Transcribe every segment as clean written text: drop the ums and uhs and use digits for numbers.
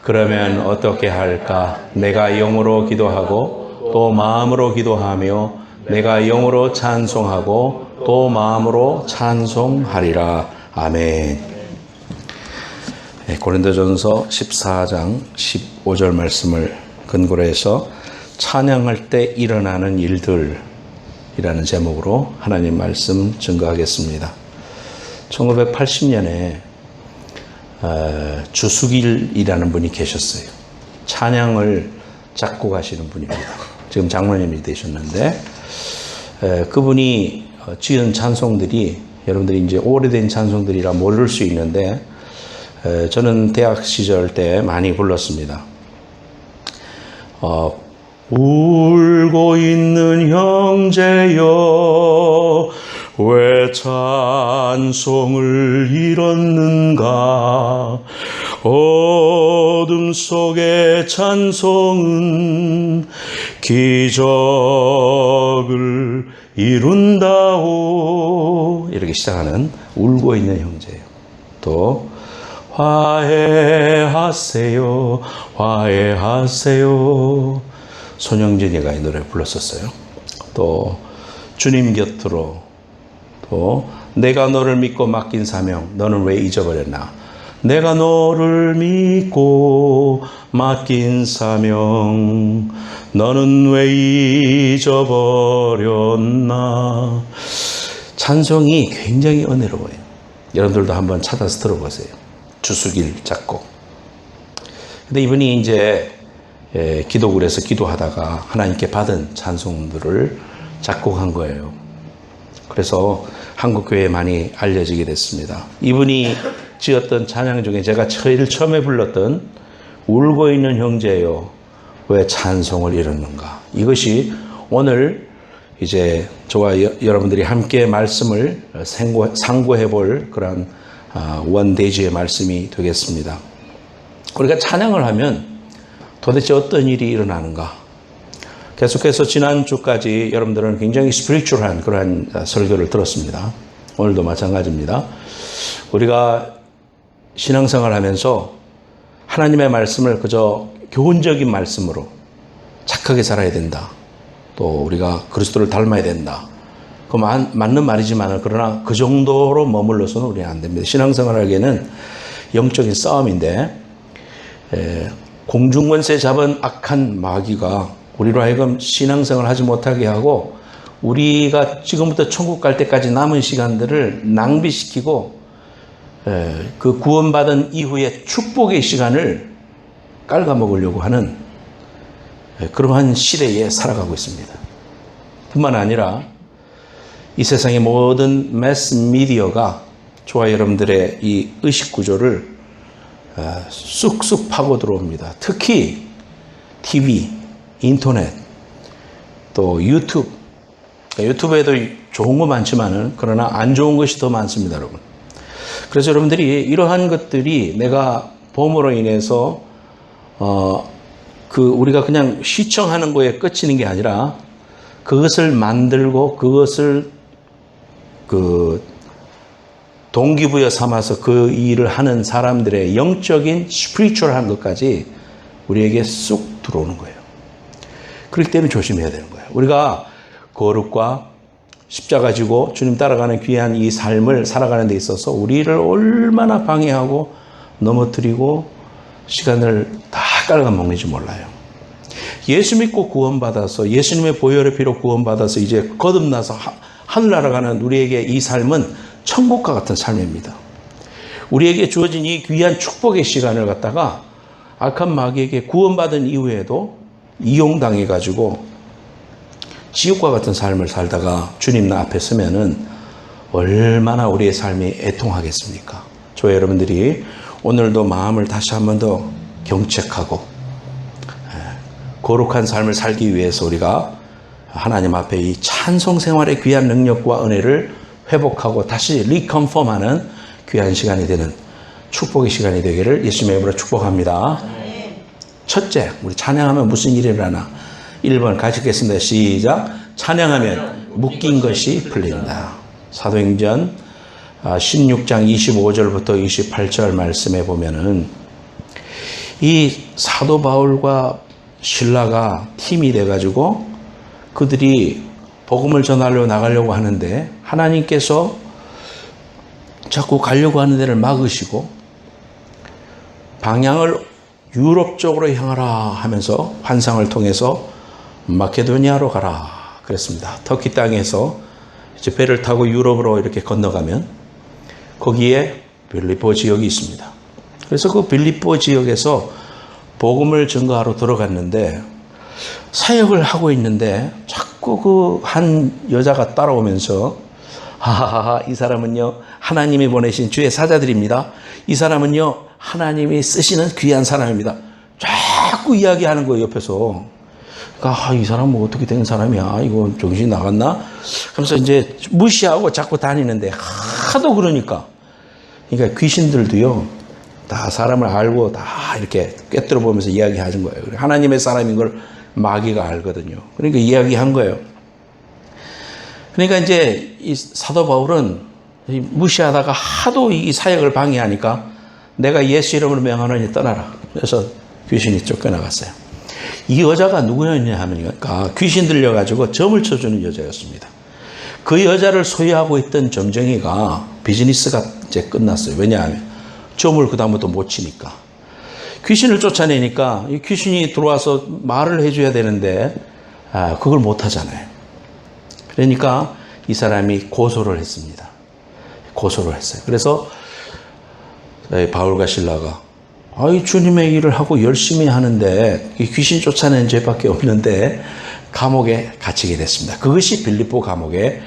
그러면 어떻게 할까? 내가 영으로 기도하고 또 마음으로 기도하며 내가 영으로 찬송하고 또 마음으로 찬송하리라. 아멘. 고린도전서 14장 15절 말씀을 근거로 해서 찬양할 때 일어나는 일들이라는 제목으로 하나님 말씀 증거하겠습니다. 1980년에 주수길이라는 분이 계셨어요. 찬양을 작곡하시는 분입니다. 지금 장로님이 되셨는데 그분이 지은 찬송들이 여러분들이 이제 오래된 찬송들이라 모를 수 있는데 저는 대학 시절 때 많이 불렀습니다. 울고 있는 형제여 왜 찬송을 잃었는가 어둠 속의 찬송은 기적을 이룬다오. 이렇게 시작하는 울고 있는 형제예요. 또 화해하세요 화해하세요. 손영진이가 이 노래 불렀었어요. 또 주님 곁으로, 또 내가 너를 믿고 맡긴 사명 너는 왜 잊어버렸나. 내가 너를 믿고 맡긴 사명 너는 왜 잊어버렸나. 찬송이 굉장히 은혜로워요. 여러분들도 한번 찾아서 들어보세요. 주수길 작곡. 근데 이분이 이제 기도굴에서 기도하다가 하나님께 받은 찬송들을 작곡한 거예요. 그래서 한국교회에 많이 알려지게 됐습니다. 이분이 지었던 찬양 중에 제가 제일 처음에 불렀던 울고 있는 형제여 왜 찬송을 잃었는가. 이것이 오늘 이제 저와 여러분들이 함께 말씀을 상고해 볼 그런 원대지의 말씀이 되겠습니다. 우리가 찬양을 하면 도대체 어떤 일이 일어나는가. 계속해서 지난주까지 여러분들은 굉장히 스피리추얼한 그러한 설교를 들었습니다. 오늘도 마찬가지입니다. 우리가 신앙생활 하면서 하나님의 말씀을 그저 교훈적인 말씀으로 착하게 살아야 된다. 또 우리가 그리스도를 닮아야 된다. 그 맞는 말이지만 그러나 그 정도로 머물러서는 우리는 안 됩니다. 신앙생활하기에는 영적인 싸움인데 공중권세 잡은 악한 마귀가 우리로 하여금 신앙생활을 하지 못하게 하고 우리가 지금부터 천국 갈 때까지 남은 시간들을 낭비시키고 그 구원받은 이후에 축복의 시간을 깔아먹으려고 하는 그러한 시대에 살아가고 있습니다. 뿐만 아니라 이 세상의 모든 매스 미디어가 저와 여러분들의 이 의식 구조를 쑥쑥 파고 들어옵니다. 특히 TV, 인터넷, 또 유튜브. 유튜브에도 좋은 거 많지만은 그러나 안 좋은 것이 더 많습니다, 여러분. 그래서 여러분들이 이러한 것들이 내가 봄으로 인해서 우리가 그냥 시청하는 거에 그치는 게 아니라 그것을 만들고 그것을 동기부여 삼아서 그 일을 하는 사람들의 영적인 스피리추얼한 것까지 우리에게 쑥 들어오는 거예요. 그럴 때는 조심해야 되는 거예요. 우리가 거룩과 십자가 지고 주님 따라가는 귀한 이 삶을 살아가는 데 있어서 우리를 얼마나 방해하고 넘어뜨리고 시간을 다 깔아먹는지 몰라요. 예수 믿고 구원받아서 예수님의 보혈의 피로 구원받아서 이제 거듭나서 하늘나라 가는 우리에게 이 삶은 천국과 같은 삶입니다. 우리에게 주어진 이 귀한 축복의 시간을 갖다가 악한 마귀에게 구원받은 이후에도 이용당해가지고 지옥과 같은 삶을 살다가 주님 앞에 서면은 얼마나 우리의 삶이 애통하겠습니까? 저와 여러분들이 오늘도 마음을 다시 한 번 더 경책하고 거룩한 삶을 살기 위해서 우리가 하나님 앞에 이 찬송 생활의 귀한 능력과 은혜를 회복하고 다시 리컨펌하는 귀한 시간이 되는 축복의 시간이 되기를 예수님의 이름으로 축복합니다. 첫째, 우리 찬양하면 무슨 일이 일어나나? 1번 같이 읽겠습니다. 시작. 찬양하면 묶인 것이 풀린다. 사도행전 16장 25절부터 28절 말씀에 보면은 이 사도 바울과 실라가 팀이 돼가지고 그들이 복음을 전하려고 나가려고 하는데 하나님께서 자꾸 가려고 하는 데를 막으시고 방향을 유럽 쪽으로 향하라 하면서 환상을 통해서 마케도니아로 가라 그랬습니다. 터키 땅에서 이제 배를 타고 유럽으로 이렇게 건너가면 거기에 빌립보 지역이 있습니다. 그래서 그 빌립보 지역에서 복음을 전가하러 들어갔는데 사역을 하고 있는데 자꾸 그 한 여자가 따라오면서 하하하 이 사람은요 하나님이 보내신 주의 사자들입니다. 이 사람은요 하나님이 쓰시는 귀한 사람입니다. 자꾸 이야기하는 거예요 옆에서. 그러니까 이 사람은 어떻게 된 사람이야 이거 정신이 나갔나 하면서 이제 무시하고 자꾸 다니는데 하도 그러니까 귀신들도요 다 사람을 알고 다 이렇게 꿰뚫어 보면서 이야기하는 거예요. 하나님의 사람인 걸 마귀가 알거든요. 그러니까 이야기한 거예요. 그러니까 이제 이 사도 바울은 무시하다가 하도 이 사역을 방해하니까 내가 예수 이름으로 명하노니 떠나라. 그래서 귀신이 쫓겨나갔어요. 이 여자가 누구였냐 하면요. 귀신 들려가지고 점을 쳐주는 여자였습니다. 그 여자를 소유하고 있던 점쟁이가 비즈니스가 이제 끝났어요. 왜냐하면 점을 그다음부터 못 치니까. 귀신을 쫓아내니까 이 귀신이 들어와서 말을 해줘야 되는데 그걸 못 하잖아요. 그러니까 이 사람이 고소를 했습니다. 고소를 했어요. 그래서 바울과 실라가 주님의 일을 하고 열심히 하는데 이 귀신 쫓아내는 죄밖에 없는데 감옥에 갇히게 됐습니다. 그것이 빌립보 감옥의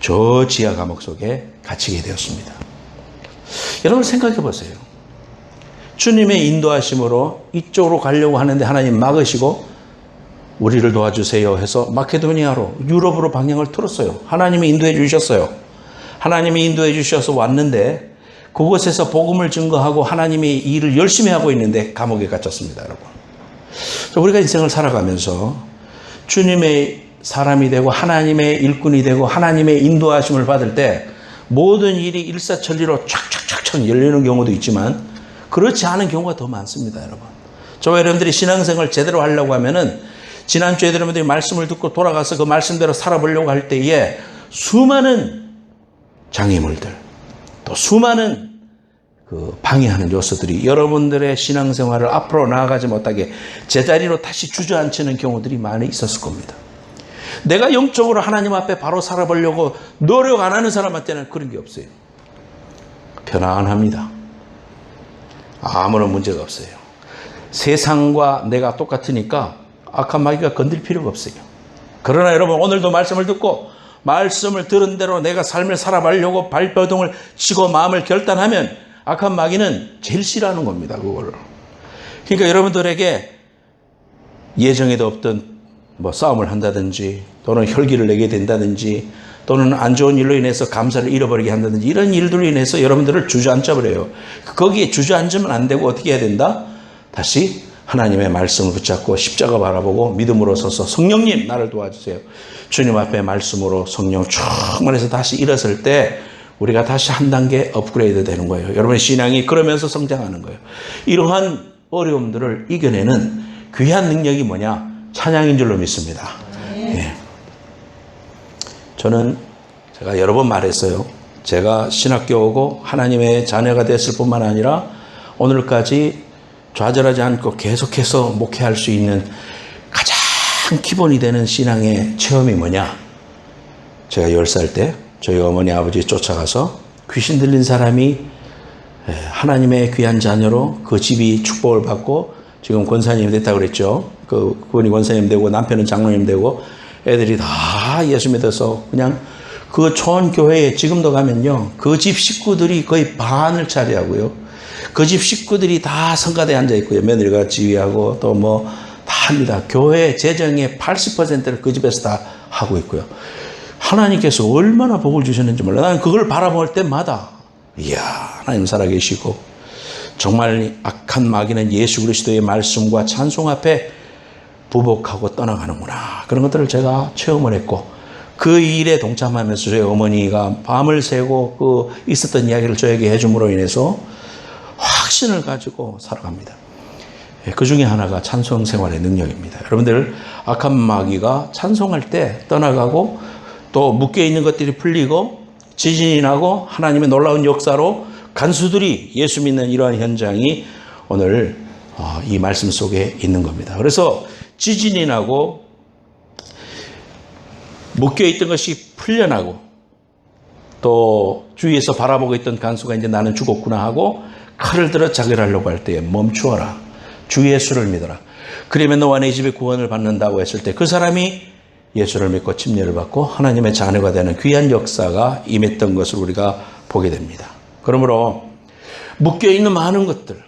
저 지하 감옥 속에 갇히게 되었습니다. 여러분 생각해 보세요. 주님의 인도하심으로 이쪽으로 가려고 하는데 하나님 막으시고 우리를 도와주세요 해서 마케도니아로 유럽으로 방향을 틀었어요. 하나님이 인도해 주셨어요. 하나님이 인도해 주셔서 왔는데 그곳에서 복음을 증거하고 하나님이 일을 열심히 하고 있는데 감옥에 갇혔습니다. 여러분. 우리가 인생을 살아가면서 주님의 사람이 되고 하나님의 일꾼이 되고 하나님의 인도하심을 받을 때 모든 일이 일사천리로 촥촥촥촥 열리는 경우도 있지만 그렇지 않은 경우가 더 많습니다. 여러분. 저와 여러분들이 신앙생활을 제대로 하려고 하면은 지난주에 여러분들이 말씀을 듣고 돌아가서 그 말씀대로 살아보려고 할 때에 수많은 장애물들 또 수많은 그 방해하는 요소들이 여러분들의 신앙생활을 앞으로 나아가지 못하게 제자리로 다시 주저앉히는 경우들이 많이 있었을 겁니다. 내가 영적으로 하나님 앞에 바로 살아보려고 노력 안 하는 사람한테는 그런 게 없어요. 편안합니다. 아무런 문제가 없어요. 세상과 내가 똑같으니까 악한 마귀가 건들 필요가 없어요. 그러나 여러분 오늘도 말씀을 듣고 말씀을 들은 대로 내가 삶을 살아가려고 발버둥을 치고 마음을 결단하면 악한 마귀는 제일 싫어하는 겁니다. 그거를. 그러니까 여러분들에게 예정에도 없던 싸움을 한다든지 또는 혈기를 내게 된다든지 또는 안 좋은 일로 인해서 감사를 잃어버리게 한다든지 이런 일들로 인해서 여러분들을 주저앉아 버려요. 거기에 주저앉으면 안 되고 어떻게 해야 된다? 다시 하나님의 말씀을 붙잡고 십자가 바라보고 믿음으로 서서 성령님 나를 도와주세요. 주님 앞에 말씀으로 성령 충만해서 다시 일어설 때 우리가 다시 한 단계 업그레이드 되는 거예요. 여러분의 신앙이 그러면서 성장하는 거예요. 이러한 어려움들을 이겨내는 귀한 능력이 뭐냐? 찬양인 줄로 믿습니다. 예. 저는 제가 여러 번 말했어요. 제가 신학교 오고 하나님의 자녀가 됐을 뿐만 아니라 오늘까지 좌절하지 않고 계속해서 목회할 수 있는 가장 기본이 되는 신앙의 체험이 뭐냐? 제가 10살 때 저희 어머니 아버지 쫓아가서 귀신 들린 사람이 하나님의 귀한 자녀로 그 집이 축복을 받고 지금 권사님 됐다고 그랬죠. 그분이 권사님 되고 남편은 장로님 되고 애들이 다 예수 믿어서 그냥 그 촌교회에 지금도 가면요. 그 집 식구들이 거의 반을 차지하고요. 그 집 식구들이 다 성가대에 앉아 있고요. 며느리가 지휘하고 또 다 합니다. 교회 재정의 80%를 그 집에서 다 하고 있고요. 하나님께서 얼마나 복을 주셨는지 몰라. 나는 그걸 바라볼 때마다 이야 하나님 살아계시고 정말 악한 마귀는 예수 그리스도의 말씀과 찬송 앞에 부복하고 떠나가는구나. 그런 것들을 제가 체험을 했고 그 일에 동참하면서 저희 어머니가 밤을 새고 있었던 이야기를 저에게 해줌으로 인해서 확신을 가지고 살아갑니다. 그 중에 하나가 찬송 생활의 능력입니다. 여러분들 악한 마귀가 찬송할 때 떠나가고 또 묶여있는 것들이 풀리고 지진이 나고 하나님의 놀라운 역사로 간수들이 예수 믿는 이러한 현장이 오늘 이 말씀 속에 있는 겁니다. 그래서 지진이 나고 묶여있던 것이 풀려나고 또 주위에서 바라보고 있던 간수가 이제 나는 죽었구나 하고 칼을 들어 자결하려고 할 때에 멈추어라. 주 예수를 믿어라. 그러면 너와 내 집에 구원을 받는다고 했을 때 그 사람이 예수를 믿고 침례를 받고 하나님의 자녀가 되는 귀한 역사가 임했던 것을 우리가 보게 됩니다. 그러므로 묶여있는 많은 것들,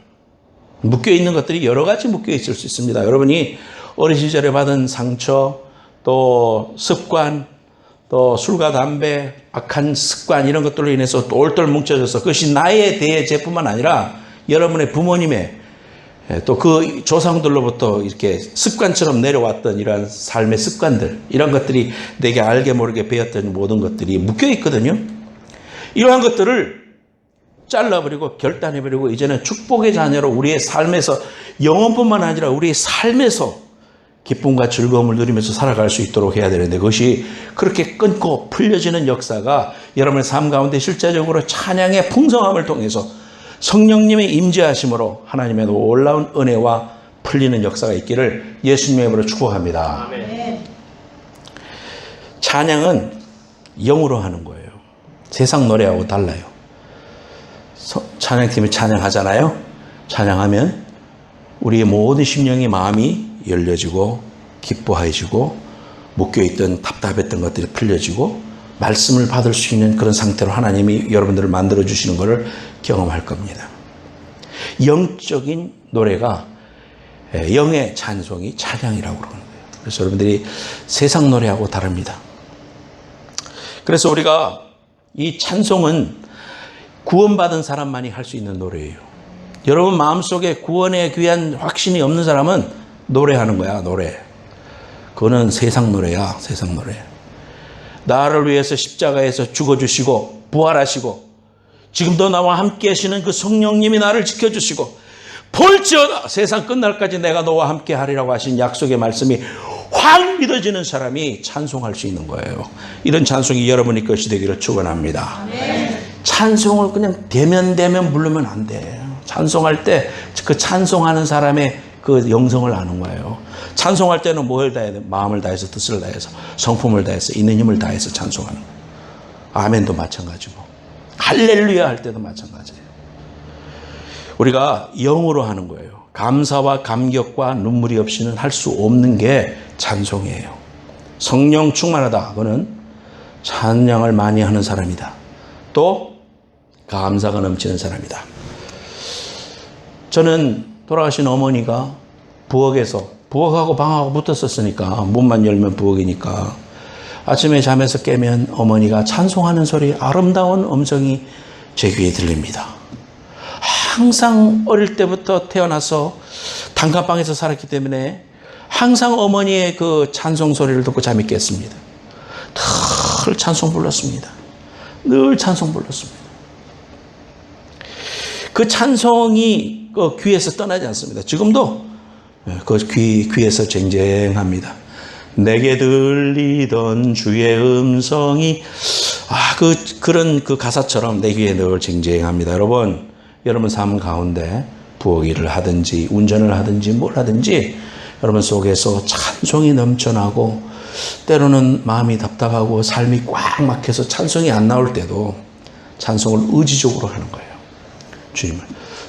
묶여있는 것들이 여러 가지 묶여있을 수 있습니다. 여러분이 어린 시절에 받은 상처, 또 습관, 또 술과 담배, 악한 습관 이런 것들로 인해서 똘똘 뭉쳐져서 그것이 나의 대죄뿐만 아니라 여러분의 부모님의 또 그 조상들로부터 이렇게 습관처럼 내려왔던 이러한 삶의 습관들, 이런 것들이 내게 알게 모르게 배웠던 모든 것들이 묶여 있거든요. 이러한 것들을 잘라버리고 결단해버리고 이제는 축복의 자녀로 우리의 삶에서 영혼뿐만 아니라 우리의 삶에서 기쁨과 즐거움을 누리면서 살아갈 수 있도록 해야 되는데 그것이 그렇게 끊고 풀려지는 역사가 여러분의 삶 가운데 실제적으로 찬양의 풍성함을 통해서 성령님의 임재하심으로 하나님의 놀라운 은혜와 풀리는 역사가 있기를 예수님의 이름으로 축복합니다. 아멘. 찬양은 영으로 하는 거예요. 세상 노래하고 달라요. 찬양팀이 찬양하잖아요. 찬양하면 우리의 모든 심령의 마음이 열려지고 기뻐해지고 묶여있던 답답했던 것들이 풀려지고 말씀을 받을 수 있는 그런 상태로 하나님이 여러분들을 만들어주시는 것을 경험할 겁니다. 영적인 노래가 영의 찬송이 찬양이라고 그러는 거예요. 그래서 여러분들이 세상 노래하고 다릅니다. 그래서 우리가 이 찬송은 구원받은 사람만이 할 수 있는 노래예요. 여러분 마음속에 구원의 귀한 확신이 없는 사람은 노래하는 거야, 노래. 그거는 세상 노래야, 세상 노래. 나를 위해서 십자가에서 죽어주시고 부활하시고 지금도 나와 함께 하시는 그 성령님이 나를 지켜주시고 볼지어다 세상 끝날까지 내가 너와 함께 하리라고 하신 약속의 말씀이 확 믿어지는 사람이 찬송할 수 있는 거예요. 이런 찬송이 여러분의 것이 되기를 축원합니다. 찬송을 그냥 대면 부르면 안 돼. 찬송할 때 그 찬송하는 사람의 그 영성을 아는 거예요. 찬송할 때는 뭘 다해야 돼? 마음을 다해서 뜻을 다해서 성품을 다해서 있는 힘을 다해서 찬송하는 거예요. 아멘도 마찬가지고 할렐루야 할 때도 마찬가지예요. 우리가 영으로 하는 거예요. 감사와 감격과 눈물이 없이는 할 수 없는 게 찬송이에요. 성령 충만하다. 그거는 찬양을 많이 하는 사람이다. 또 감사가 넘치는 사람이다. 저는 돌아가신 어머니가 부엌하고 방하고 붙었었으니까 문만 열면 부엌이니까 아침에 잠에서 깨면 어머니가 찬송하는 소리 아름다운 음성이 제 귀에 들립니다. 항상 어릴 때부터 태어나서 단칸방에서 살았기 때문에 항상 어머니의 그 찬송 소리를 듣고 잠이 깼습니다. 늘 찬송 불렀습니다. 늘 찬송 불렀습니다. 그 찬송이 그 귀에서 떠나지 않습니다. 지금도 그 귀에서 쟁쟁합니다. 내게 들리던 주의 음성이 그런 그 가사처럼 내 귀에 늘 쟁쟁합니다. 여러분 삶 가운데 부엌 일을 하든지 운전을 하든지 뭘 하든지 여러분 속에서 찬송이 넘쳐나고 때로는 마음이 답답하고 삶이 꽉 막혀서 찬송이 안 나올 때도 찬송을 의지적으로 하는 거예요. 주님을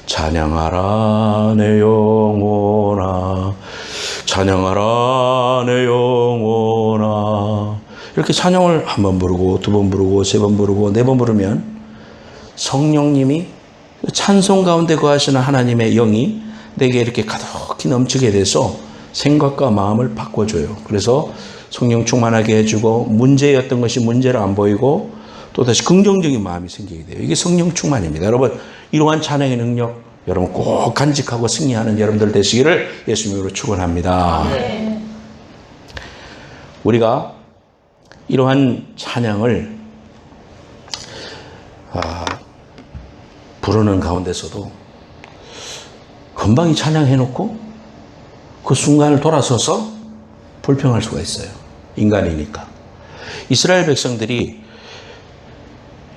찬양하라 내 영혼아 찬양하라 내 영혼아 이렇게 찬양을 한 번 부르고 두 번 부르고 세 번 부르고 네 번 부르면 성령님이 찬송 가운데 거하시는 하나님의 영이 내게 이렇게 가득히 넘치게 돼서 생각과 마음을 바꿔줘요. 그래서 성령 충만하게 해주고 문제였던 것이 문제로 안 보이고 또다시 긍정적인 마음이 생기게 돼요. 이게 성령 충만입니다. 여러분 이러한 찬양의 능력 여러분 꼭 간직하고 승리하는 여러분들 되시기를 예수님으로 축원합니다. 네. 우리가 이러한 찬양을 부르는 가운데서도 금방이 찬양해놓고 그 순간을 돌아서서 불평할 수가 있어요. 인간이니까. 이스라엘 백성들이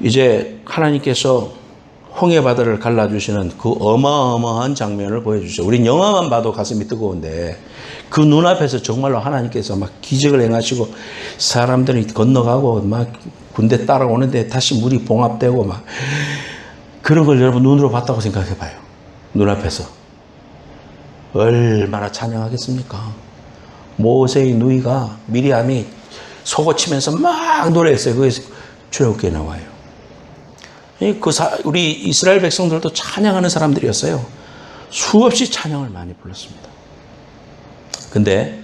이제 하나님께서 홍해바다를 갈라주시는 그 어마어마한 장면을 보여주죠. 우린 영화만 봐도 가슴이 뜨거운데 그 눈앞에서 정말로 하나님께서 막 기적을 행하시고 사람들이 건너가고 막 군대 따라오는데 다시 물이 봉합되고 막 그런 걸 여러분 눈으로 봤다고 생각해 봐요. 눈앞에서. 얼마나 찬양하겠습니까? 모세의 누이가 미리암이 속어치면서 막 노래했어요. 그게 출애굽기에 나와요. 우리 이스라엘 백성들도 찬양하는 사람들이었어요. 수없이 찬양을 많이 불렀습니다. 근데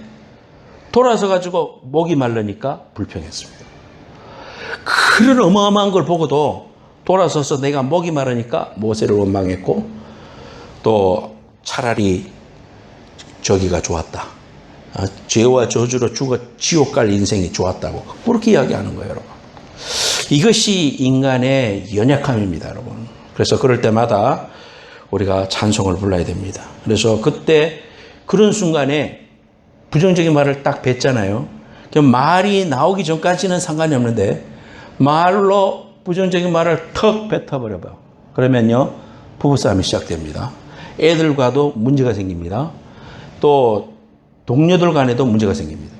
돌아서 가지고 목이 마르니까 불평했습니다. 그런 어마어마한 걸 보고도 돌아서서 내가 목이 마르니까 모세를 원망했고 또 차라리 저기가 좋았다. 죄와 저주로 죽어 지옥 갈 인생이 좋았다고 그렇게 이야기하는 거예요, 여러분. 이것이 인간의 연약함입니다, 여러분. 그래서 그럴 때마다 우리가 찬송을 불러야 됩니다. 그래서 그때 그런 순간에 부정적인 말을 딱 뱉잖아요. 말이 나오기 전까지는 상관이 없는데 말로 부정적인 말을 턱 뱉어버려요. 그러면요, 부부싸움이 시작됩니다. 애들과도 문제가 생깁니다. 또 동료들 간에도 문제가 생깁니다.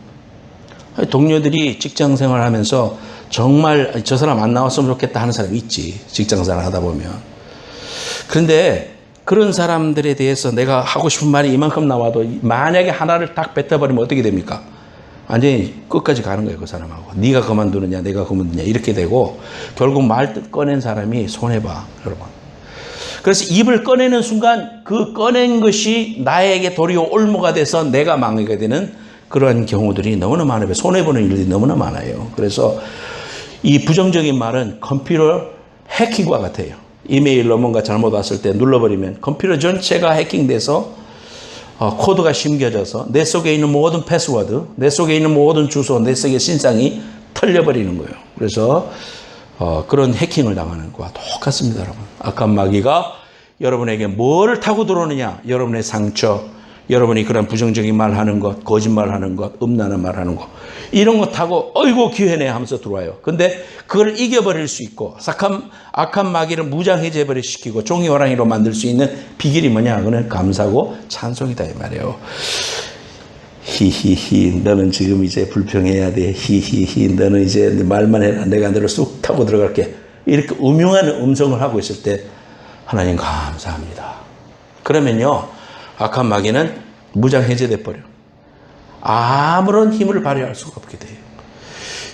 동료들이 직장 생활하면서 정말 저 사람 안 나왔으면 좋겠다 하는 사람이 있지. 직장 생활 하다 보면. 그런데 그런 사람들에 대해서 내가 하고 싶은 말이 이만큼 나와도 만약에 하나를 딱 뱉어버리면 어떻게 됩니까? 완전히 끝까지 가는 거예요, 그 사람하고. 네가 그만두느냐, 내가 그만두느냐 이렇게 되고 결국 말 꺼낸 사람이 손해봐, 여러분. 그래서 입을 꺼내는 순간 그 꺼낸 것이 나에게 도리어 올무가 돼서 내가 망하게 되는 그런 경우들이 너무나 많아요. 손해보는 일들이 너무나 많아요. 그래서 이 부정적인 말은 컴퓨터 해킹과 같아요. 이메일로 뭔가 잘못 왔을 때 눌러버리면 컴퓨터 전체가 해킹돼서 코드가 심겨져서 내 속에 있는 모든 패스워드, 내 속에 있는 모든 주소, 내 속의 신상이 털려버리는 거예요. 그래서 그런 해킹을 당하는 것과 똑같습니다, 여러분. 악한 마귀가 여러분에게 뭐를 타고 들어오느냐? 여러분의 상처, 여러분이 그런 부정적인 말 하는 것, 거짓말 하는 것, 음란한 말 하는 것, 이런 거 타고, 어이구, 기회네 하면서 들어와요. 근데 그걸 이겨버릴 수 있고, 악한 마귀를 무장해제버리 시키고, 종이호랑이로 만들 수 있는 비결이 뭐냐? 그거는 감사고 찬송이다, 이 말이에요. 히히히, 너는 지금 이제 불평해야 돼. 히히히, 너는 이제 말만 해라. 내가 너를 쑥 타고 들어갈게. 이렇게 음흉한 음성을 하고 있을 때, 하나님 감사합니다. 그러면요, 악한 마귀는 무장해제돼 버려. 아무런 힘을 발휘할 수가 없게 돼요.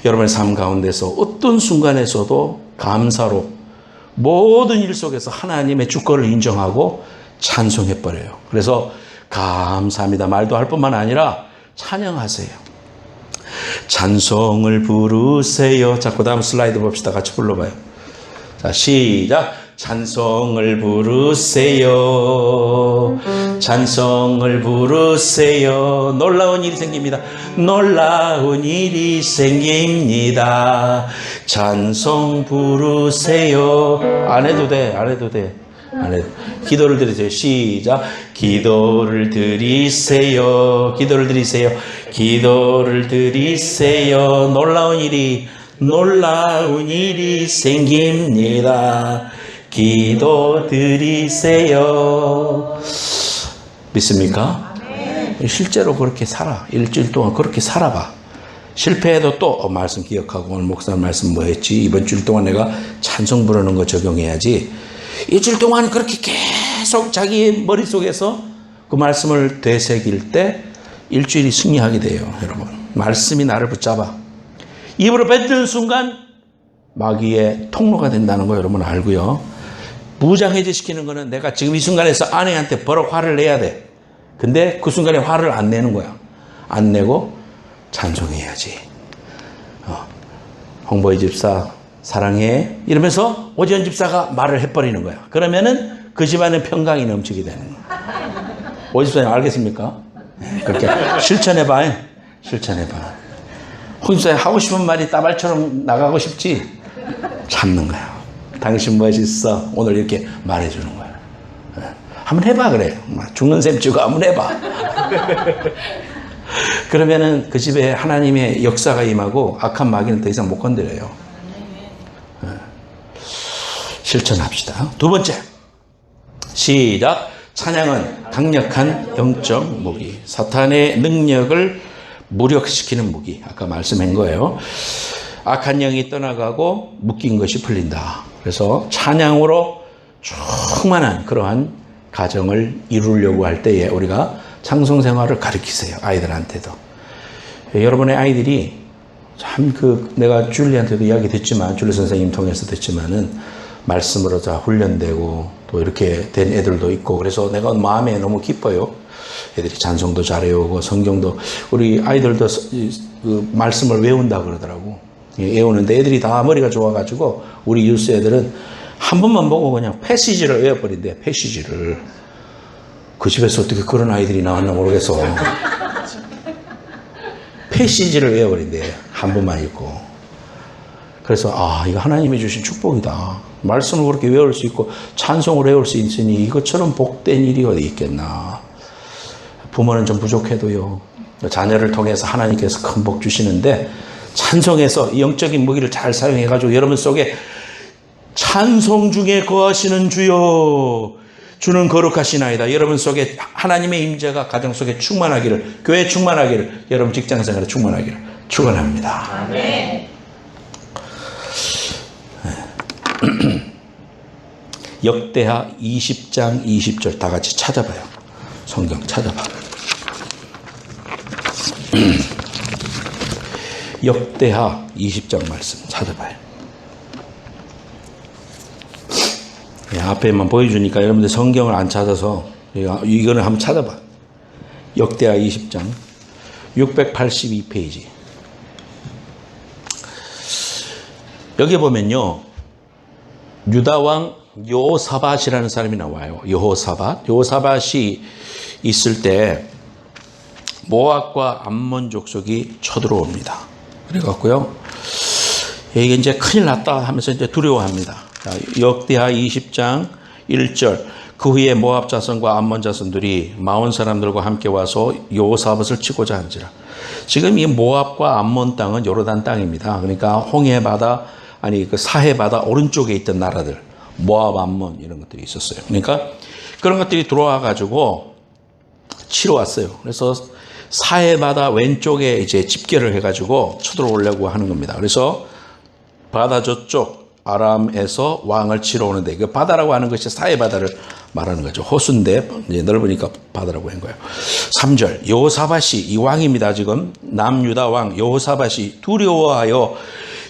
여러분의 삶 가운데서 어떤 순간에서도 감사로 모든 일 속에서 하나님의 주권을 인정하고 찬송해 버려요. 그래서 감사합니다. 말도 할 뿐만 아니라 찬양하세요. 찬송을 부르세요. 자, 그 다음 슬라이드 봅시다. 같이 불러봐요. 자, 시작. 찬송을 부르세요. 찬송을 부르세요. 놀라운 일이 생깁니다. 놀라운 일이 생깁니다. 찬송 부르세요. 안 해도 돼. 안 해도 돼. 안 해도. 기도를 드리세요. 시작. 기도를 드리세요. 기도를 드리세요. 기도를 드리세요. 놀라운 일이 생깁니다. 기도 드리세요. 믿습니까? 실제로 그렇게 살아. 일주일 동안 그렇게 살아봐. 실패해도 또 말씀 기억하고 오늘 목사님 말씀 뭐 했지? 이번 주일 동안 내가 찬송 부르는 거 적용해야지. 일주일 동안 그렇게 계속 자기 머릿속에서 그 말씀을 되새길 때 일주일이 승리하게 돼요, 여러분. 말씀이 나를 붙잡아. 입으로 뱉는 순간 마귀의 통로가 된다는 거 여러분 알고요. 무장해제시키는 거는 내가 지금 이 순간에서 아내한테 버럭 화를 내야 돼. 근데 그 순간에 화를 안 내는 거야. 안 내고 찬송해야지. 홍보희 집사 사랑해 이러면서 오지연 집사가 말을 해버리는 거야. 그러면은 그 집안에 평강이 넘치게 되는 거야. 오 집사님 알겠습니까? 그렇게 실천해봐. 실천해봐. 홍 집사님 하고 싶은 말이 따발처럼 나가고 싶지? 참는 거야. 당신 멋있어. 오늘 이렇게 말해주는 거야. 한번 해봐, 그래. 죽는 셈 치고 한번 해봐. 그러면은 그 집에 하나님의 역사가 임하고 악한 마귀는 더 이상 못 건드려요. 실천합시다. 두 번째, 시작. 찬양은 강력한 영적 무기, 사탄의 능력을 무력시키는 무기. 아까 말씀한 거예요. 악한 영이 떠나가고 묶인 것이 풀린다. 그래서 찬양으로 충만한 그러한 가정을 이루려고 할 때에 우리가 찬송 생활을 가르치세요. 아이들한테도. 여러분의 아이들이 참 내가 줄리한테도 이야기 듣지만, 줄리 선생님 통해서 듣지만은 말씀으로 다 훈련되고 또 이렇게 된 애들도 있고, 그래서 내가 마음에 너무 기뻐요. 애들이 찬송도 잘 외우고 성경도, 우리 아이들도 그 말씀을 외운다 그러더라고. 외우는데 애들이 다 머리가 좋아가지고 우리 유스 애들은 한 번만 보고 그냥 패시지를 외워버린대. 패시지를. 그 집에서 어떻게 그런 아이들이 나왔나 모르겠어. 패시지를 외워버린대. 한 번만 읽고. 그래서 이거 하나님이 주신 축복이다. 말씀을 그렇게 외울 수 있고 찬송을 외울 수 있으니 이것처럼 복된 일이 어디 있겠나. 부모는 좀 부족해도요, 자녀를 통해서 하나님께서 큰 복 주시는데, 찬송에서 영적인 무기를 잘 사용해가지고 여러분 속에 찬송 중에 거하시는 주여, 주는 거룩하시나이다. 여러분 속에 하나님의 임재가 가정 속에 충만하기를, 교회에 충만하기를, 여러분 직장생활에 충만하기를 축원합니다. 아멘. 역대하 20장 20절 다 같이 찾아봐요. 성경 찾아봐. 역대하 20장 말씀 찾아봐요. 앞에만 보여주니까 여러분들 성경을 안 찾아서 이거는 한번 찾아봐. 역대하 20장 682페이지. 여기 보면요, 유다왕 여호사밧이라는 사람이 나와요. 여호사밧이 있을 때 모압과 암몬 족속이 쳐들어옵니다. 그래갖고요, 이게 이제 큰일 났다 하면서 이제 두려워합니다. 역대하 20장 1절. 그 후에 모압 자손과 암몬 자손들이 마온 사람들과 함께 와서 여호사밧을 치고자 한지라. 지금 이 모압과 암몬 땅은 요르단 땅입니다. 그러니까 홍해 바다, 그 사해 바다 오른쪽에 있던 나라들, 모압, 암몬 이런 것들이 있었어요. 그러니까 그런 것들이 들어와 가지고 치러 왔어요. 그래서 사해 바다 왼쪽에 이제 집결을 해가지고 쳐들어오려고 하는 겁니다. 그래서 바다 저쪽 아람에서 왕을 치러 오는데, 그 바다라고 하는 것이 사해 바다를 말하는 거죠. 호수인데 이제 넓으니까 바다라고 한 거예요. 3절. 여호사밧이, 이 왕입니다. 지금 남유다 왕 여호사밧이 두려워하여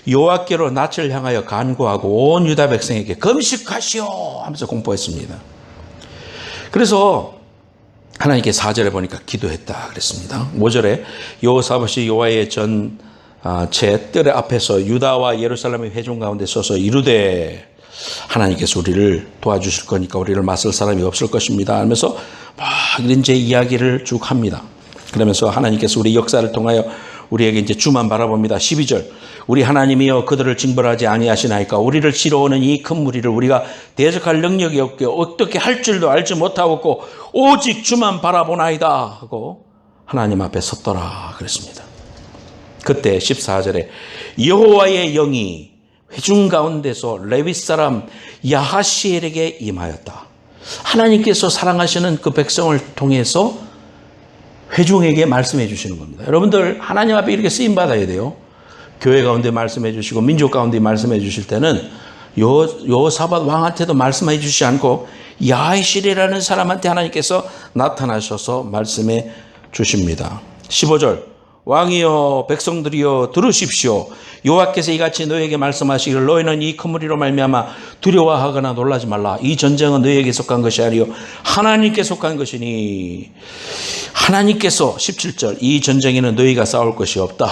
여호와께로 낯을 향하여 간구하고 온 유다 백성에게 금식하시오 하면서 공포했습니다. 그래서 하나님께 4절에 보니까 기도했다 그랬습니다. 5절에 여호사밧이 여호와의 제 뜰의 앞에서 유다와 예루살렘의 회중 가운데 서서 이르되, 하나님께서 우리를 도와주실 거니까 우리를 맞설 사람이 없을 것입니다 하면서 막 이제 이야기를 쭉 합니다. 그러면서 하나님께서 우리 역사를 통하여 우리에게 이제 주만 바라봅니다. 12절. 우리 하나님이여 그들을 징벌하지 아니하시나이까. 우리를 치러 오는 이 큰 무리를 우리가 대적할 능력이 없고 어떻게 할 줄도 알지 못하고 오직 주만 바라보나이다 하고 하나님 앞에 섰더라 그랬습니다. 그때 14절에 여호와의 영이 회중 가운데서 레위 사람 야하시엘에게 임하였다. 하나님께서 사랑하시는 그 백성을 통해서 회중에게 말씀해 주시는 겁니다. 여러분들 하나님 앞에 이렇게 쓰임 받아야 돼요. 교회 가운데 말씀해 주시고 민족 가운데 말씀해 주실 때는 여호사밧 왕한테도 말씀해 주시지 않고 야하시엘이라는 사람한테 하나님께서 나타나셔서 말씀해 주십니다. 15절. 왕이여 백성들이여 들으십시오. 여호와께서 이같이 너희에게 말씀하시기를 너희는 이 큰 무리로 말미암아 두려워하거나 놀라지 말라. 이 전쟁은 너희에게 속한 것이 아니요 하나님께 속한 것이니, 하나님께서 17절. 이 전쟁에는 너희가 싸울 것이 없다.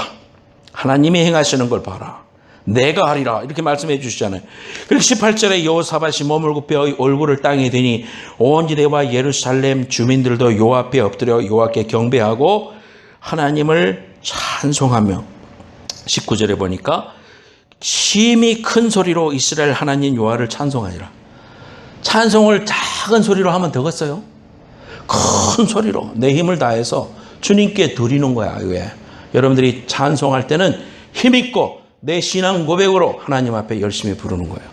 하나님이 행하시는 걸 봐라. 내가 하리라. 이렇게 말씀해 주시잖아요. 그리고 18절에 여호사밧이 몸을 굽혀 얼굴을 땅에 대니 온 유대와 예루살렘 주민들도 여호와 앞에 엎드려 여호와께 경배하고 하나님을 찬송하며, 19절에 보니까 심히 큰 소리로 이스라엘 하나님 여호와를 찬송하니라. 찬송을 작은 소리로 하면 되겠어요? 큰 소리로 내 힘을 다해서 주님께 드리는 거야. 왜? 여러분들이 찬송할 때는 힘있고 내 신앙 고백으로 하나님 앞에 열심히 부르는 거예요.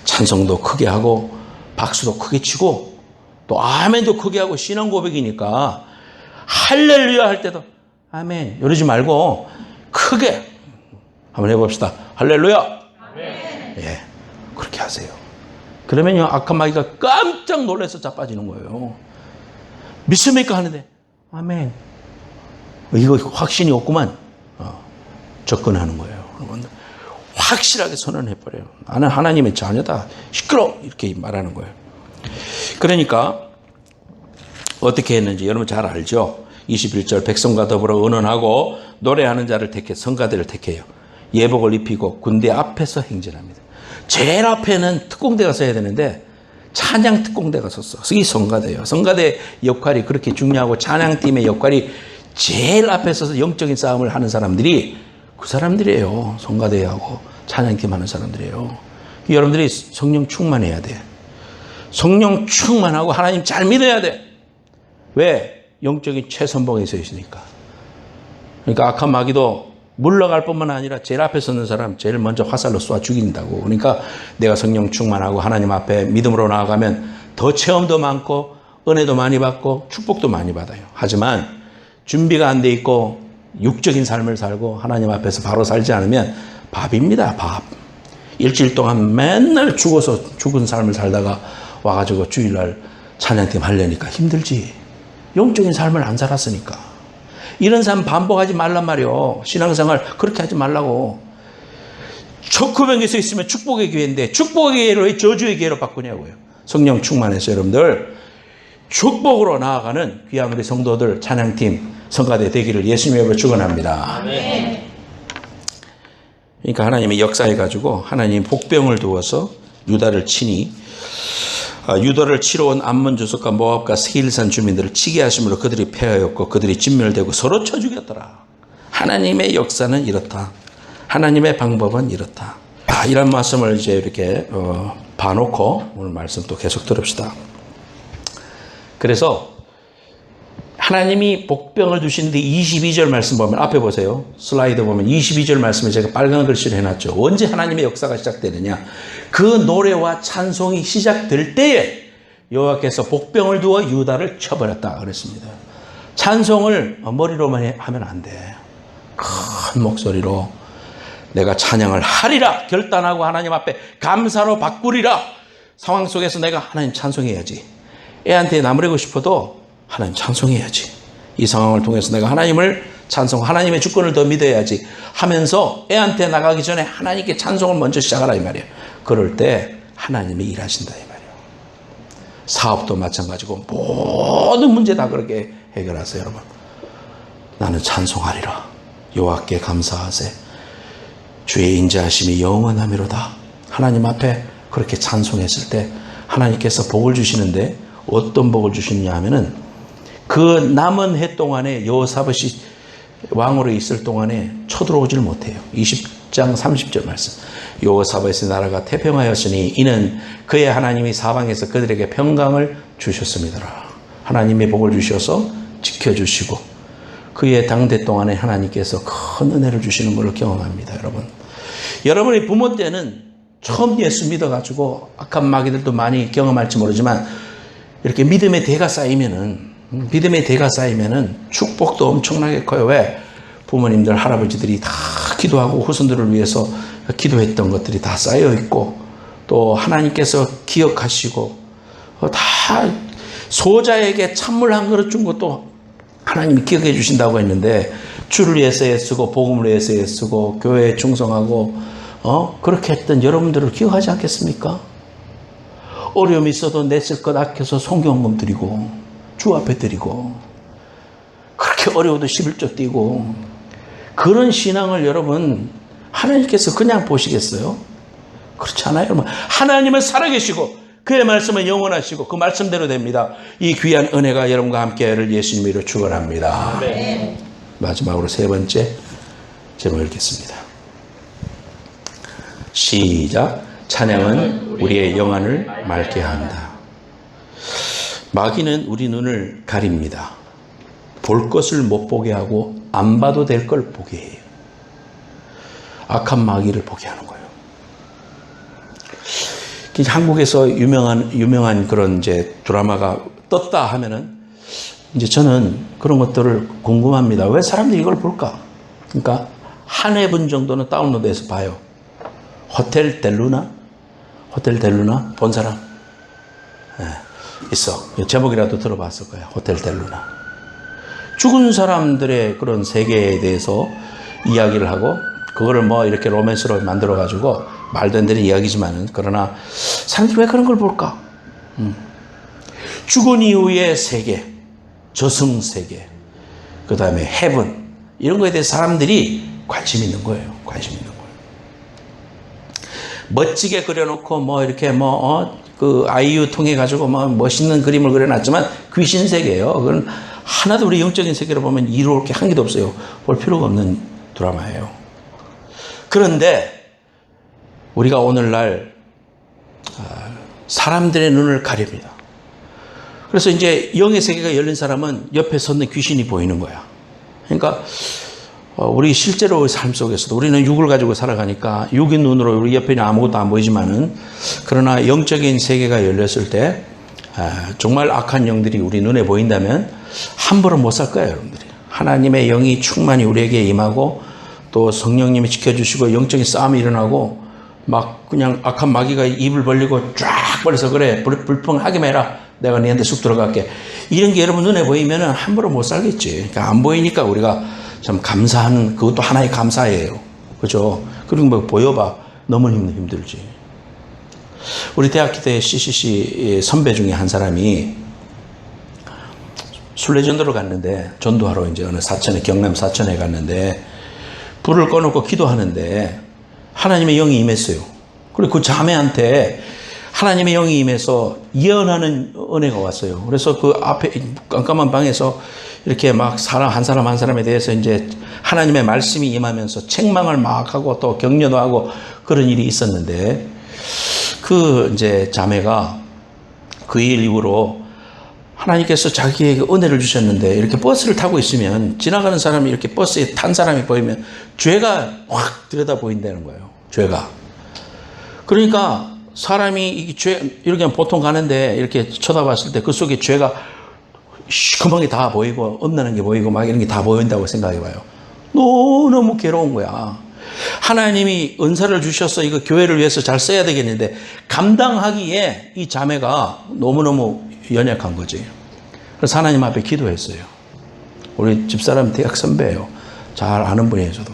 찬송도 크게 하고 박수도 크게 치고 또 아멘도 크게 하고 신앙 고백이니까 할렐루야 할 때도 아멘 이러지 말고 크게 한번 해봅시다. 할렐루야. 아멘. 예, 그렇게 하세요. 그러면요 악한 마귀가 깜짝 놀라서 자빠지는 거예요. 믿습니까 하는데 아멘. 이거 확신이 없구만. 접근하는 거예요. 여러분들 확실하게 선언해버려요. 나는 하나님의 자녀다. 시끄러! 이렇게 말하는 거예요. 그러니까 어떻게 했는지 여러분 잘 알죠? 21절 백성과 더불어 의논하고 노래하는 자를 택해 성가대를 택해요. 예복을 입히고 군대 앞에서 행진합니다. 제일 앞에는 특공대가 서야 되는데 찬양 특공대가 섰어. 이 성가대예요. 성가대 역할이 그렇게 중요하고 찬양팀의 역할이 제일 앞에 서서 영적인 싸움을 하는 사람들이 그 사람들이에요. 성가대하고 찬양팀 하는 사람들이에요. 여러분들이 성령 충만해야 돼. 성령 충만하고 하나님 잘 믿어야 돼. 왜? 영적인 최선봉에 서 있으니까. 그러니까 악한 마귀도 물러갈 뿐만 아니라 제일 앞에 서는 사람 제일 먼저 화살로 쏘아 죽인다고. 그러니까 내가 성령 충만하고 하나님 앞에 믿음으로 나아가면 더 체험도 많고 은혜도 많이 받고 축복도 많이 받아요. 하지만 준비가 안 돼 있고 육적인 삶을 살고 하나님 앞에서 바로 살지 않으면 밥입니다. 밥. 일주일 동안 맨날 죽은 삶을 살다가 와가지고 주일날 찬양팀 하려니까 힘들지. 영적인 삶을 안 살았으니까. 이런 삶 반복하지 말란 말이요. 신앙생활 그렇게 하지 말라고. 척후병에 서 있으면 축복의 기회인데 축복의 기회를 왜 저주의 기회로 바꾸냐고요. 성령 충만해서 여러분들 축복으로 나아가는 귀한 우리 성도들 찬양팀 성가대 되기를 예수님의 이름으로 축원합니다. 그러니까 하나님이 역사해가지고 하나님 복병을 두어서 유다를 치니 유다를 치러 온 암몬 주석과 모압과 세일산 주민들을 치게 하심으로 그들이 패하였고 그들이 진멸되고 서로 쳐 죽였더라. 하나님의 역사는 이렇다. 하나님의 방법은 이렇다. 이런 말씀을 이제 이렇게 봐놓고 오늘 말씀 또 계속 들읍시다. 그래서 하나님이 복병을 두시는데 22절 말씀 보면 앞에 보세요. 슬라이드 보면 22절 말씀을 제가 빨간 글씨로 해놨죠. 언제 하나님의 역사가 시작되느냐. 그 노래와 찬송이 시작될 때에 여호와께서 복병을 두어 유다를 쳐버렸다 그랬습니다. 찬송을 머리로만 하면 안 돼. 큰 목소리로 내가 찬양을 하리라 결단하고 하나님 앞에 감사로 바꾸리라. 상황 속에서 내가 하나님 찬송해야지. 애한테 나무래고 싶어도 하나님 찬송해야지. 이 상황을 통해서 내가 하나님을 하나님의 주권을 더 믿어야지 하면서 애한테 나가기 전에 하나님께 찬송을 먼저 시작하라 이 말이에요. 그럴 때 하나님이 일하신다 이 말이에요. 사업도 마찬가지고 모든 문제 다 그렇게 해결하세요 여러분. 나는 찬송하리라. 여호와께 감사하세. 주의 인자하심이 영원하미로다. 하나님 앞에 그렇게 찬송했을 때 하나님께서 복을 주시는데 어떤 복을 주시느냐 하면은 그 남은 해 동안에 여호사밧이 왕으로 있을 동안에 쳐들어오질 못해요. 20장 30절 말씀. 여호사밧의 나라가 태평하였으니 이는 그의 하나님이 사방에서 그들에게 평강을 주셨습니다. 하나님의 복을 주셔서 지켜주시고 그의 당대 동안에 하나님께서 큰 은혜를 주시는 것을 경험합니다. 여러분이 부모 때는 처음 예수 믿어가지고 악한 마귀들도 많이 경험할지 모르지만 이렇게 믿음의 대가 쌓이면은 축복도 엄청나게 커요. 왜? 부모님들, 할아버지들이 다 기도하고 후손들을 위해서 기도했던 것들이 다 쌓여 있고 또 하나님께서 기억하시고 다 소자에게 찬물 한 그릇 준 것도 하나님이 기억해 주신다고 했는데 주를 위해서 애쓰고 복음을 위해서 애쓰고 교회에 충성하고 그렇게 했던 여러분들을 기억하지 않겠습니까? 어려움이 있어도 냈을 것 아껴서 성경금 드리고 주 앞에 드리고 그렇게 어려워도 11조 띄고 그런 신앙을 여러분 하나님께서 그냥 보시겠어요? 그렇지 않아요 여러분. 하나님은 살아계시고 그의 말씀은 영원하시고 그 말씀대로 됩니다. 이 귀한 은혜가 여러분과 함께를 예수님의 이름으로 축원합니다. 네. 마지막으로 세 번째 제목 읽겠습니다. 시작. 찬양은 우리의 영안을 맑게 한다. 마귀는 우리 눈을 가립니다. 볼 것을 못 보게 하고 안 봐도 될 걸 보게 해요. 악한 마귀를 보게 하는 거예요. 한국에서 유명한 그런 이제 드라마가 떴다 하면은 이제 저는 그런 것들을 궁금합니다. 왜 사람들이 이걸 볼까? 그러니까 한 회분 정도는 다운로드해서 봐요. 호텔 델루나 본 사람? 네, 있어. 제목이라도 들어봤을 거야. 호텔 델루나. 죽은 사람들의 그런 세계에 대해서 이야기를 하고 그거를 뭐 이렇게 로맨스로 만들어가지고 말도 안 되는 이야기지만은 그러나 사람들이 왜 그런 걸 볼까? 죽은 이후의 세계, 저승 세계, 그 다음에 헤븐 이런 거에 대해서 사람들이 관심 있는 거예요. 관심 있는 거예요. 멋지게 그려놓고 뭐 이렇게 그 아이유 통해 가지고 뭐 멋있는 그림을 그려놨지만 귀신 세계예요. 그건 하나도 우리 영적인 세계로 보면 이로울 게 한 개도 없어요. 볼 필요가 없는 드라마예요. 그런데 우리가 오늘날 사람들의 눈을 가립니다. 그래서 이제 영의 세계가 열린 사람은 옆에 섰는 귀신이 보이는 거야. 그러니까 우리 실제로 삶 속에서도 우리는 육을 가지고 살아가니까 육의 눈으로 우리 옆에는 아무것도 안 보이지만은 그러나 영적인 세계가 열렸을 때 정말 악한 영들이 우리 눈에 보인다면 함부로 못 살 거예요, 여러분들이. 하나님의 영이 충만히 우리에게 임하고 또 성령님이 지켜주시고 영적인 싸움이 일어나고 막 그냥 악한 마귀가 입을 벌리고 쫙 벌려서 그래 불평하기만 해라. 내가 너한테 쑥 들어갈게. 이런 게 여러분 눈에 보이면은 함부로 못 살겠지. 그러니까 안 보이니까 우리가 참 감사하는 그것도 하나의 감사예요. 그죠? 그리고 뭐 보여봐. 너무 힘들지. 우리 대학교 때 CCC 선배 중에 한 사람이 순례전도를 갔는데 전도하러 이제 어느 사천에 경남 사천에 갔는데 불을 꺼놓고 기도하는데 하나님의 영이 임했어요. 그리고 그 자매한테 하나님의 영이 임해서 예언하는 은혜가 왔어요. 그래서 그 앞에 깜깜한 방에서 이렇게 막 한 사람에 대해서 이제 하나님의 말씀이 임하면서 책망을 막 하고 또 격려도 하고 그런 일이 있었는데 그 이제 자매가 그 일 이후로 하나님께서 자기에게 은혜를 주셨는데 이렇게 버스를 타고 있으면 지나가는 사람이 이렇게 버스에 탄 사람이 보이면 죄가 확 들여다 보인다는 거예요. 죄가. 그러니까 사람이 이 죄 이렇게 보통 가는데 이렇게 쳐다봤을 때 그 속에 죄가 시커멓게 다 보이고 엄나는 게 보이고 막 이런 게 다 보인다고 생각해 봐요. 너무 괴로운 거야. 하나님이 은사를 주셔서 이거 교회를 위해서 잘 써야 되겠는데 감당하기에 이 자매가 너무너무 연약한 거지. 그래서 하나님 앞에 기도했어요. 우리 집사람 대학 선배예요. 잘 아는 분이에요, 저도.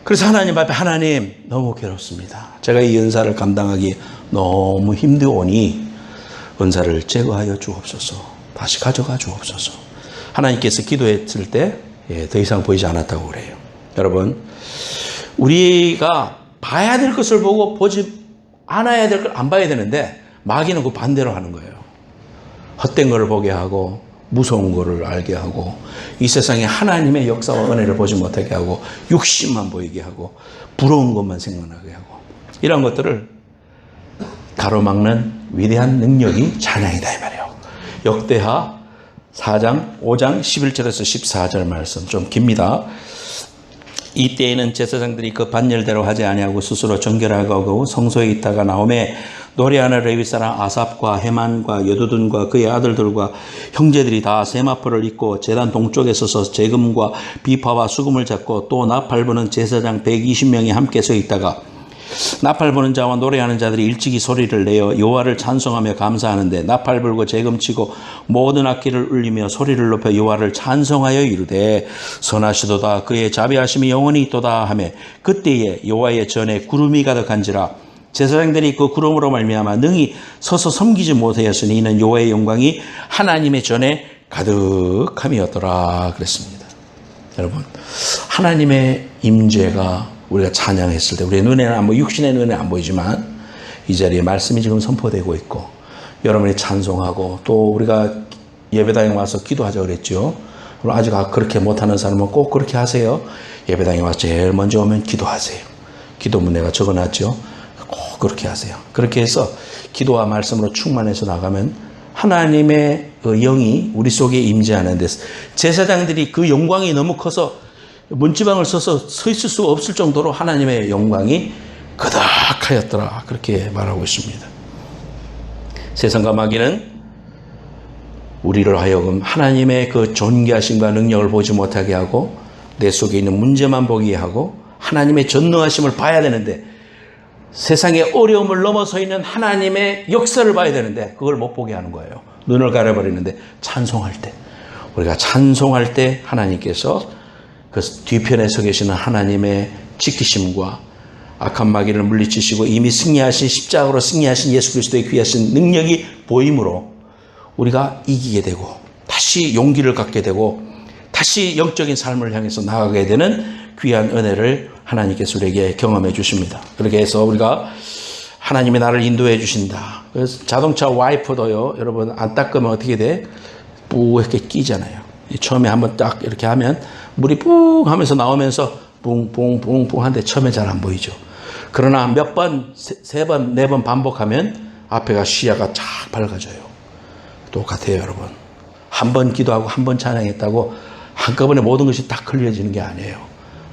그래서 하나님 앞에 하나님 너무 괴롭습니다. 제가 이 은사를 감당하기 너무 힘들오니 은사를 제거하여 주옵소서. 다시 가져가 주옵소서. 하나님께서 기도했을 때 더 이상 보이지 않았다고 그래요. 여러분, 우리가 봐야 될 것을 보고 보지 않아야 될 걸 안 봐야 되는데 마귀는 그 반대로 하는 거예요. 헛된 걸 보게 하고 무서운 거를 알게 하고 이 세상에 하나님의 역사와 은혜를 보지 못하게 하고 육신만 보이게 하고 부러운 것만 생각나게 하고 이런 것들을 가로막는 위대한 능력이 찬양이다 이 말이에요. 역대하 4장 5장 11절에서 14절 말씀 좀 깁니다. 이때에는 제사장들이 그 반열대로 하지 아니하고 스스로 정결하고 성소에 있다가 나오매 노래하는 레위 사람 아삽과 헤만과 여두둔과 그의 아들들과 형제들이 다 세마포를 입고 제단 동쪽에 서서 재금과 비파와 수금을 잡고 또 나팔 부는 제사장 120명이 함께 서 있다가 나팔 부는 자와 노래하는 자들이 일찍이 소리를 내어 여호와를 찬송하며 감사하는데 나팔 불고 재금 치고 모든 악기를 울리며 소리를 높여 여호와를 찬송하여 이르되 선하시도다 그의 자비하심이 영원히 있도다 하며 그때에 여호와의 전에 구름이 가득한지라 제사장들이 그 구름으로 말미암아 능히 서서 섬기지 못하였으니 이는 여호와의 영광이 하나님의 전에 가득함이었더라 그랬습니다. 여러분, 하나님의 임재가 우리가 찬양했을 때 우리의 눈에는 육신의 눈에 안 보이지만 이 자리에 말씀이 지금 선포되고 있고 여러분이 찬송하고 또 우리가 예배당에 와서 기도하자 그랬죠. 아직 그렇게 못하는 사람은 꼭 그렇게 하세요. 예배당에 와서 제일 먼저 오면 기도하세요. 기도문 내가 적어놨죠. 꼭 그렇게 하세요. 그렇게 해서 기도와 말씀으로 충만해서 나가면 하나님의 그 영이 우리 속에 임재하는 데서 제사장들이 그 영광이 너무 커서 문지방을 써서 서 있을 수가 없을 정도로 하나님의 영광이 그닥하였더라. 그렇게 말하고 있습니다. 세상과 마귀는 우리를 하여금 하나님의 그 존귀하심과 능력을 보지 못하게 하고 내 속에 있는 문제만 보게 하고 하나님의 전능하심을 봐야 되는데 세상의 어려움을 넘어서 있는 하나님의 역사를 봐야 되는데 그걸 못 보게 하는 거예요. 눈을 가려버리는데 찬송할 때 우리가 찬송할 때 하나님께서 그 뒤편에 서 계시는 하나님의 지키심과 악한 마귀를 물리치시고 이미 승리하신 십자가로 승리하신 예수 그리스도의 귀하신 능력이 보임으로 우리가 이기게 되고 다시 용기를 갖게 되고 다시 영적인 삶을 향해서 나아가게 되는 귀한 은혜를 하나님께서 우리에게 경험해 주십니다. 그렇게 해서 우리가 하나님이 나를 인도해 주신다. 그래서 자동차 와이퍼도요, 여러분 안 닦으면 어떻게 돼? 뿌 이렇게 끼잖아요. 처음에 한번 딱 이렇게 하면 물이 뿡 하면서 나오면서 뿡뿡뿡뿡 한데 처음에 잘 안 보이죠. 그러나 몇 번, 세 번, 네 번 반복하면 앞에가 시야가 쫙 밝아져요. 똑같아요, 여러분. 한 번 기도하고 한 번 찬양했다고 한꺼번에 모든 것이 딱 클리어지는 게 아니에요.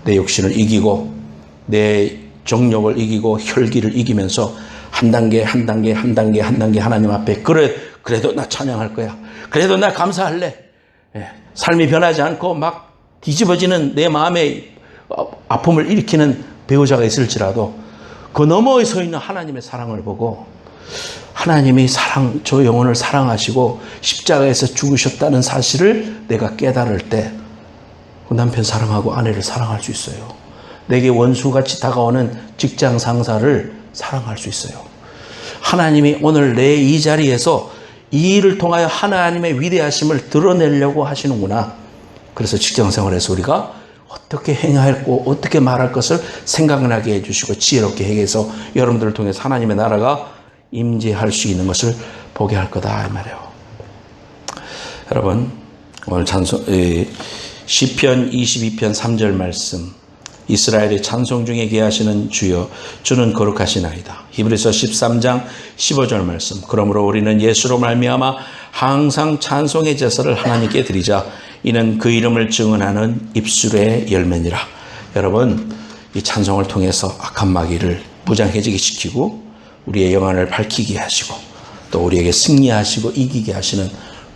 내 욕심을 이기고 내 정욕을 이기고 혈기를 이기면서 한 단계 한 단계 한 단계 한 단계 하나님 앞에 그래도 나 찬양할 거야. 그래도 나 감사할래. 삶이 변하지 않고 막 뒤집어지는 내 마음의 아픔을 일으키는 배우자가 있을지라도 그 너머에 서 있는 하나님의 사랑을 보고 하나님이 저 영혼을 사랑하시고 십자가에서 죽으셨다는 사실을 내가 깨달을 때 남편 사랑하고 아내를 사랑할 수 있어요. 내게 원수같이 다가오는 직장 상사를 사랑할 수 있어요. 하나님이 오늘 내 이 자리에서 이 일을 통하여 하나님의 위대하심을 드러내려고 하시는구나. 그래서 직장 생활에서 우리가 어떻게 행하고 어떻게 말할 것을 생각나게 해주시고 지혜롭게 해서 여러분들을 통해서 하나님의 나라가 임재할 수 있는 것을 보게 할 거다 이 말이에요. 여러분 오늘 시편 22편 3절 말씀 이스라엘의 찬송 중에 계하시는 주여 주는 거룩하시나이다. 히브리서 13장 15절 말씀 그러므로 우리는 예수로 말미암아 항상 찬송의 제사를 하나님께 드리자. 이는 그 이름을 증언하는 입술의 열매니라. 여러분 이 찬송을 통해서 악한 마귀를 무장해지게 시키고 우리의 영안을 밝히게 하시고 또 우리에게 승리하시고 이기게 하시는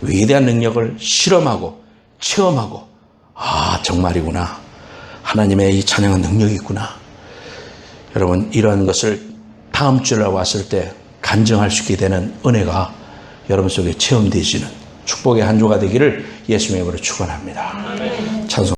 위대한 능력을 실험하고 체험하고 정말이구나. 하나님의 이 찬양은 능력이 있구나. 여러분 이런 것을 다음 주에 왔을 때 간증할 수 있게 되는 은혜가 여러분 속에 체험되시는 축복의 한 주가 되기를 예수님의 이름으로 축원합니다. 찬송